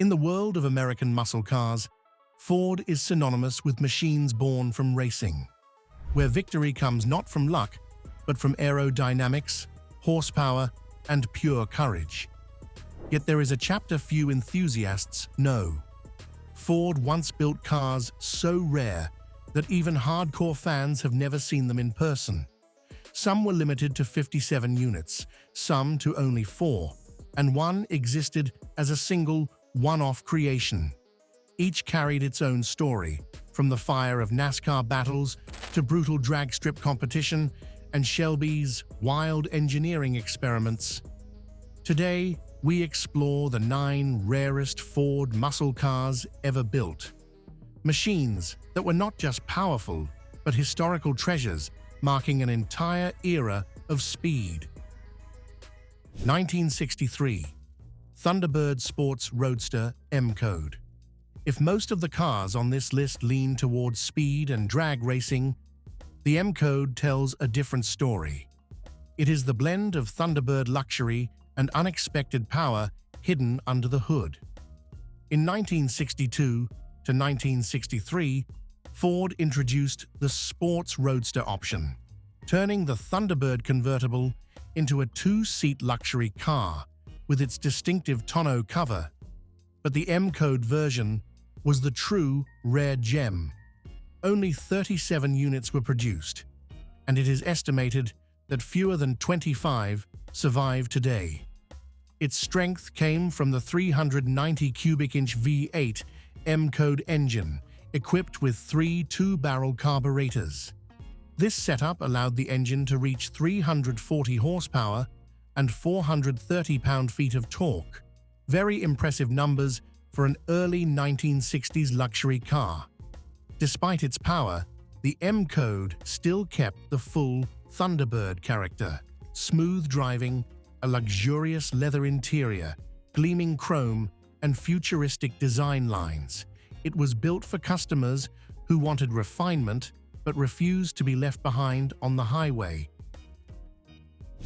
In the world of American muscle cars, Ford is synonymous with machines born from racing, where victory comes not from luck, but from aerodynamics, horsepower, and pure courage. Yet there is a chapter few enthusiasts know. Ford once built cars so rare that even hardcore fans have never seen them in person. Some were limited to 57 units, some to only 4, and one existed as a single, one-off creation. Each carried its own story, from the fire of NASCAR battles to brutal drag strip competition and Shelby's wild engineering experiments. Today, we explore the 9 rarest Ford muscle cars ever built. Machines that were not just powerful, but historical treasures, marking an entire era of speed. 1963. Thunderbird Sports Roadster M Code. If most of the cars on this list lean towards speed and drag racing, the M Code tells a different story. It is the blend of Thunderbird luxury and unexpected power hidden under the hood. In 1962 to 1963, Ford introduced the Sports Roadster option, turning the Thunderbird convertible into a 2-seat luxury car with its distinctive tonneau cover. But the M-Code version was the true rare gem. Only 37 units were produced, and it is estimated that fewer than 25 survive today. Its strength came from the 390 cubic inch V8 M-Code engine, equipped with 3 2-barrel carburetors. This setup allowed the engine to reach 340 horsepower and 430 pound-feet of torque. Very impressive numbers for an early 1960s luxury car. Despite its power, the M-Code still kept the full Thunderbird character: smooth driving, a luxurious leather interior, gleaming chrome, and futuristic design lines. It was built for customers who wanted refinement but refused to be left behind on the highway.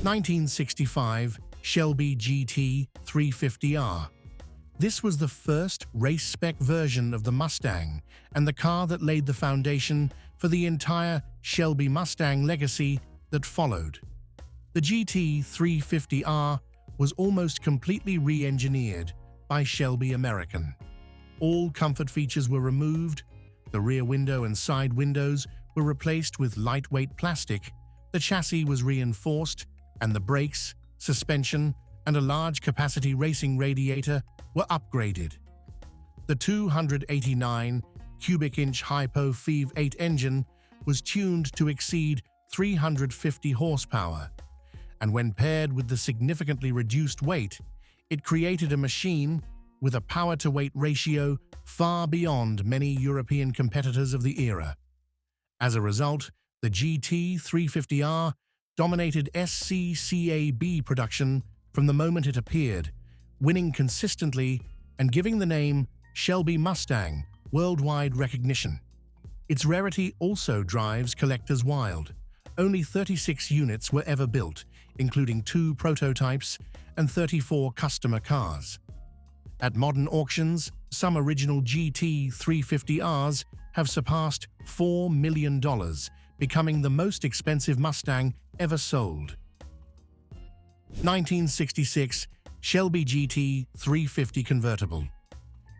1965 Shelby GT350R. This was the first race-spec version of the Mustang and the car that laid the foundation for the entire Shelby Mustang legacy that followed. The GT350R was almost completely re-engineered by Shelby American. All comfort features were removed, the rear window and side windows were replaced with lightweight plastic, the chassis was reinforced, and the brakes, suspension, and a large-capacity racing radiator were upgraded. The 289 cubic inch Hypo V8 engine was tuned to exceed 350 horsepower, and when paired with the significantly reduced weight, it created a machine with a power-to-weight ratio far beyond many European competitors of the era. As a result, the GT350R dominated SCCAB production from the moment it appeared, winning consistently and giving the name Shelby Mustang worldwide recognition. Its rarity also drives collectors wild. Only 36 units were ever built, including 2 prototypes and 34 customer cars. At modern auctions, some original GT350Rs have surpassed $4 million, becoming the most expensive Mustang ever sold. 1966 Shelby GT350 Convertible.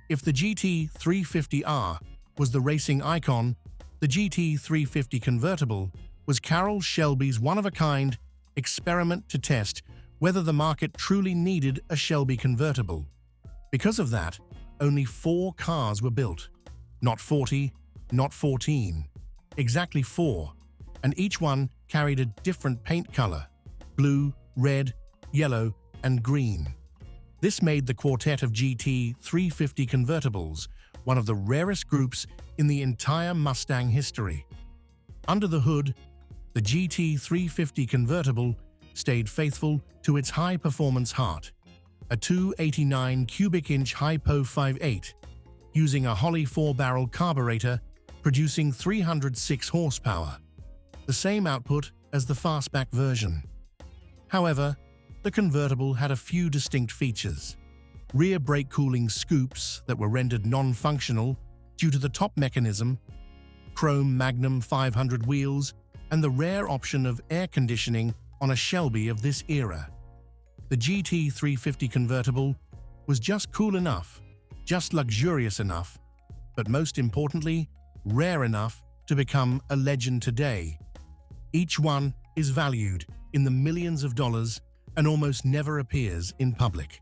If the GT350R was the racing icon, the GT350 Convertible was Carroll Shelby's one-of-a-kind experiment to test whether the market truly needed a Shelby convertible. Because of that, only 4 cars were built. Not 40, not 14. Exactly 4, and each one carried a different paint color: blue, red, yellow, and green. This made the quartet of GT350 convertibles one of the rarest groups in the entire Mustang history. Under the hood, the GT350 convertible stayed faithful to its high-performance heart, a 289 cubic inch Hypo V8, using a Holley 4-barrel carburetor, producing 306 horsepower, the same output as the fastback version. However, the convertible had a few distinct features. rear brake cooling scoops that were rendered non-functional due to the top mechanism, chrome Magnum 500 wheels, and the rare option of air conditioning on a Shelby of this era. The GT350 Convertible was just cool enough, just luxurious enough, but most importantly, rare enough to become a legend today. Each one is valued in the millions of dollars and almost never appears in public.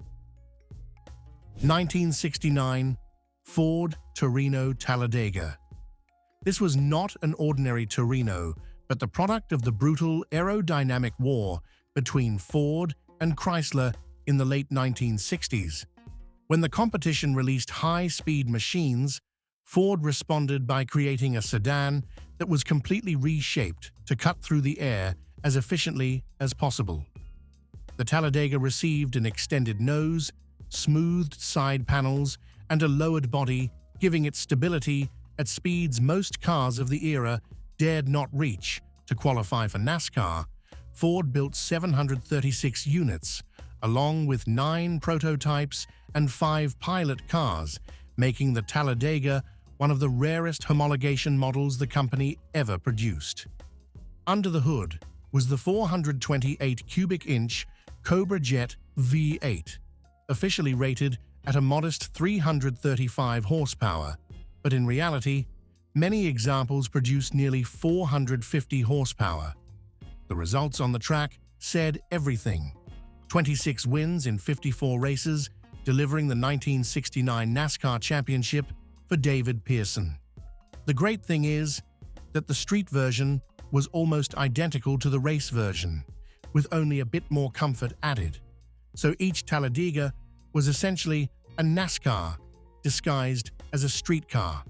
1969 Ford Torino Talladega. This was not an ordinary Torino, but the product of the brutal aerodynamic war between Ford and Chrysler in the late 1960s. When the competition released high-speed machines, Ford responded by creating a sedan that was completely reshaped to cut through the air as efficiently as possible. The Talladega received an extended nose, smoothed side panels, and a lowered body, giving it stability at speeds most cars of the era dared not reach. To qualify for NASCAR, Ford built 736 units, along with 9 prototypes and 5 pilot cars, making the Talladega one of the rarest homologation models the company ever produced. Under the hood was the 428 cubic inch Cobra Jet V8, officially rated at a modest 335 horsepower, but in reality, many examples produced nearly 450 horsepower. The results on the track said everything. 26 wins in 54 races, delivering the 1969 NASCAR championship for David Pearson. The great thing is that the street version was almost identical to the race version, with only a bit more comfort added. So each Talladega was essentially a NASCAR disguised as a street car.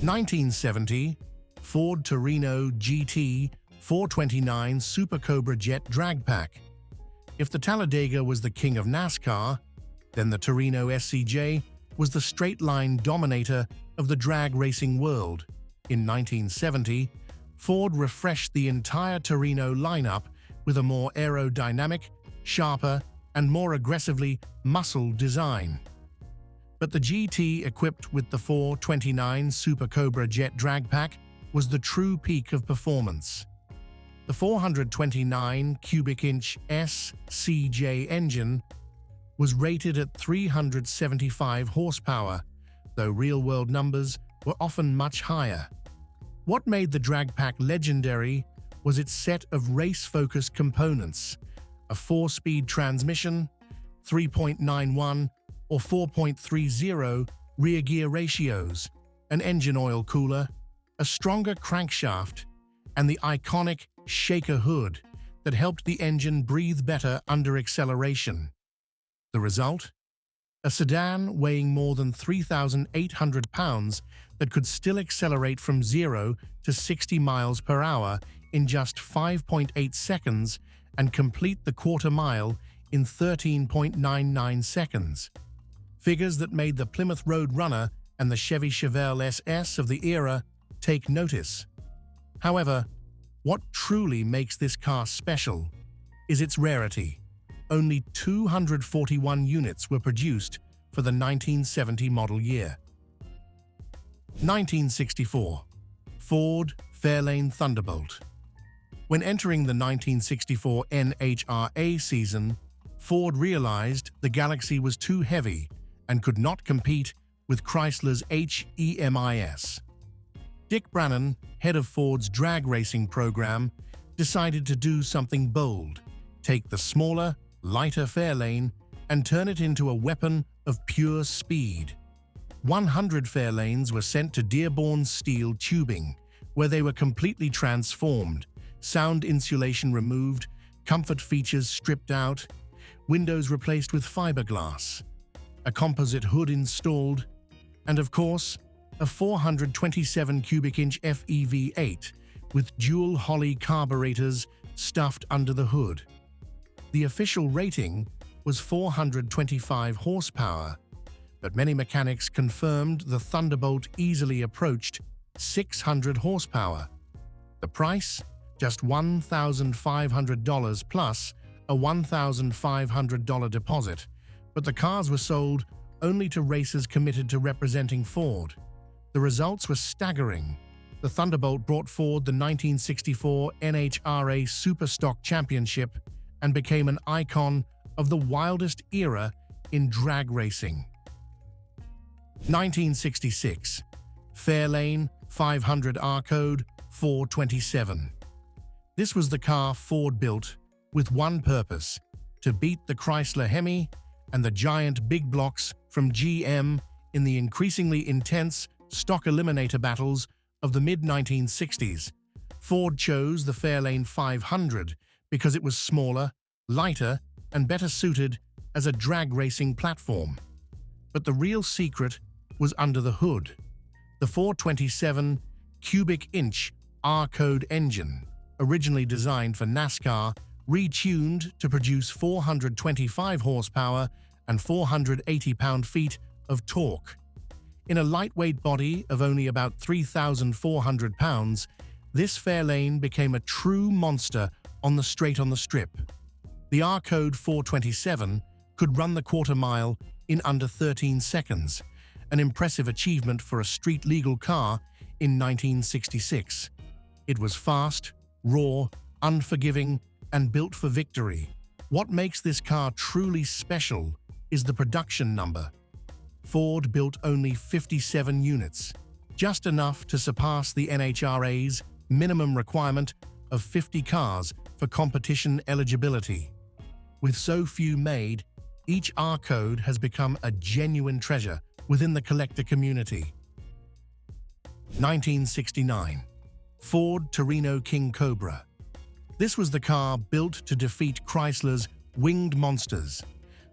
1970 Ford Torino GT429 Super Cobra Jet Drag Pack. If the Talladega was the king of NASCAR, then the Torino SCJ was the straight-line dominator of the drag racing world. In 1970, Ford refreshed the entire Torino lineup with a more aerodynamic, sharper, and more aggressively muscled design. But the GT equipped with the 429 Super Cobra Jet Drag Pack was the true peak of performance. The 429 cubic inch SCJ engine was rated at 375 horsepower, though real-world numbers were often much higher. What made the drag pack legendary was its set of race-focused components: a 4-speed transmission, 3.91 or 4.30 rear gear ratios, an engine oil cooler, a stronger crankshaft, and the iconic shaker hood that helped the engine breathe better under acceleration. The result? A sedan weighing more than 3,800 pounds that could still accelerate from 0 to 60 miles per hour in just 5.8 seconds and complete the quarter mile in 13.99 seconds. Figures that made the Plymouth Roadrunner and the Chevy Chevelle SS of the era take notice. However, what truly makes this car special is its rarity. Only 241 units were produced for the 1970 model year. 1964 Ford Fairlane Thunderbolt. When entering the 1964 NHRA season, Ford realized the Galaxy was too heavy and could not compete with Chrysler's HEMIS. Dick Brannon, head of Ford's drag racing program, decided to do something bold: take the smaller, lighter Fairlane and turn it into a weapon of pure speed. 100 Fairlanes were sent to Dearborn steel tubing, where they were completely transformed, sound insulation removed, comfort features stripped out, windows replaced with fiberglass, a composite hood installed, and of course, a 427 cubic inch FEV8 with dual Holley carburetors stuffed under the hood. The official rating was 425 horsepower, but many mechanics confirmed the Thunderbolt easily approached 600 horsepower. The price? Just $1,500 plus a $1,500 deposit, but the cars were sold only to racers committed to representing Ford. The results were staggering. The Thunderbolt brought Ford the 1964 NHRA Super Stock Championship and became an icon of the wildest era in drag racing. 1966. Fairlane 500R Code 427. This was the car Ford built with one purpose: to beat the Chrysler Hemi and the giant big blocks from GM in the increasingly intense stock eliminator battles of the mid-1960s. Ford chose the Fairlane 500 because it was smaller, lighter, and better suited as a drag racing platform. But the real secret was under the hood. The 427 cubic inch R-Code engine, originally designed for NASCAR, retuned to produce 425 horsepower and 480 pound-feet of torque. In a lightweight body of only about 3,400 pounds, this Fairlane became a true monster on the strip. The R-Code 427 could run the quarter-mile in under 13 seconds, an impressive achievement for a street-legal car in 1966. It was fast, raw, unforgiving, and built for victory. What makes this car truly special is the production number. Ford built only 57 units, just enough to surpass the NHRA's minimum requirement of 50 cars for competition eligibility. With so few made, each R-Code has become a genuine treasure within the collector community. 1969. Ford Torino King Cobra. This was the car built to defeat Chrysler's winged monsters,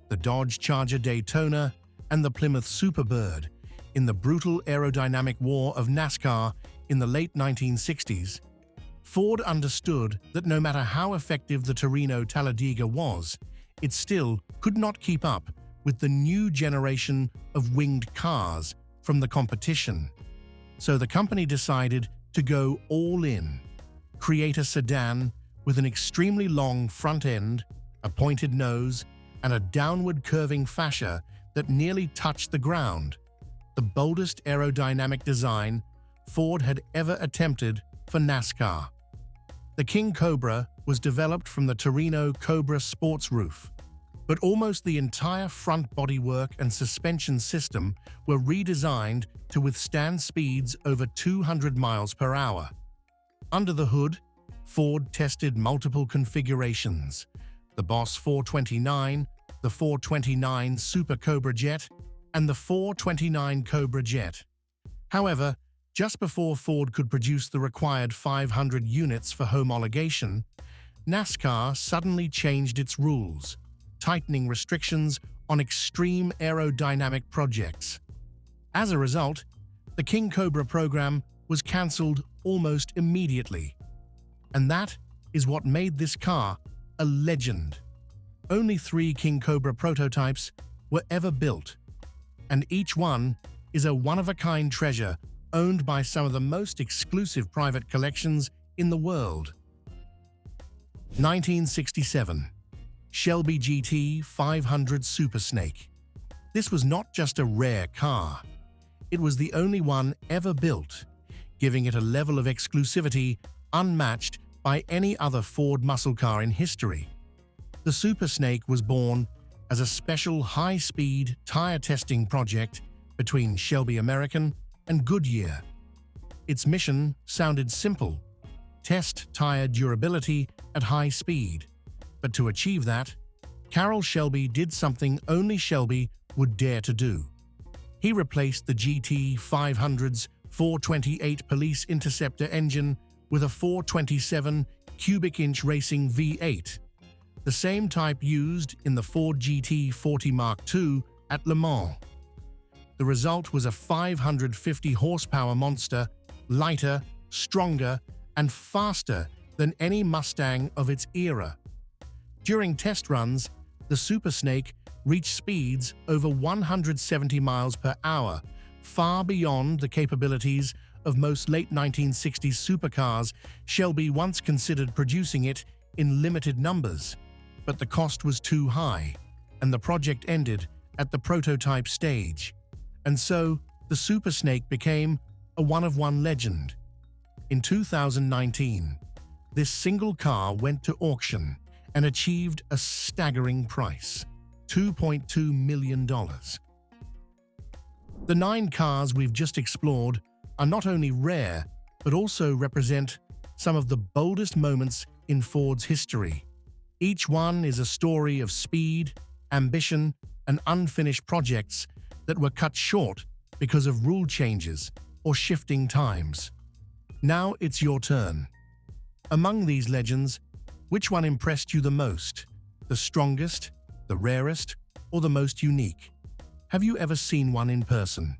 the Dodge Charger Daytona and the Plymouth Superbird, in the brutal aerodynamic war of NASCAR in the late 1960s. Ford understood that no matter how effective the Torino Talladega was, it still could not keep up with the new generation of winged cars from the competition. So the company decided to go all in, create a sedan with an extremely long front end, a pointed nose, and a downward curving fascia that nearly touched the ground, the boldest aerodynamic design Ford had ever attempted for NASCAR. The King Cobra was developed from the Torino Cobra sports roof, but almost the entire front bodywork and suspension system were redesigned to withstand speeds over 200 miles per hour. Under the hood, Ford tested multiple configurations: the Boss 429, the 429 Super Cobra Jet, and the 429 Cobra Jet. However, just before Ford could produce the required 500 units for homologation, NASCAR suddenly changed its rules, tightening restrictions on extreme aerodynamic projects. As a result, the King Cobra program was cancelled almost immediately. And that is what made this car a legend. Only 3 King Cobra prototypes were ever built, and each one is a one-of-a-kind treasure owned by some of the most exclusive private collections in the world. 1967. Shelby GT500 Super Snake. This was not just a rare car. It was the only one ever built, giving it a level of exclusivity unmatched by any other Ford muscle car in history. The Super Snake was born as a special high-speed tire testing project between Shelby American and Goodyear. Its mission sounded simple: test tire durability at high speed. But to achieve that, Carroll Shelby did something only Shelby would dare to do. He replaced the GT500's 428 Police Interceptor engine with a 427 cubic inch racing V8, the same type used in the Ford GT40 Mark II at Le Mans. The result was a 550 horsepower monster, lighter, stronger, and faster than any Mustang of its era. During test runs, the Super Snake reached speeds over 170 miles per hour, far beyond the capabilities of most late 1960s supercars. Shelby once considered producing it in limited numbers, but the cost was too high. and the project ended at the prototype stage. And so, the Super Snake became a one-of-one legend. In 2019, this single car went to auction and achieved a staggering price, $2.2 million. The 9 cars we've just explored are not only rare, but also represent some of the boldest moments in Ford's history. Each one is a story of speed, ambition, and unfinished projects that were cut short because of rule changes or shifting times. Now it's your turn. Among these legends, which one impressed you the most? The strongest, the rarest, or the most unique? Have you ever seen one in person?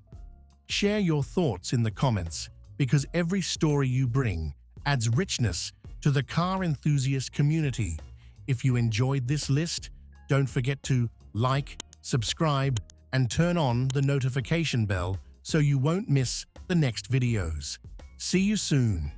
Share your thoughts in the comments, because every story you bring adds richness to the car enthusiast community. If you enjoyed this list, don't forget to like, subscribe, and turn on the notification bell so you won't miss the next videos. See you soon.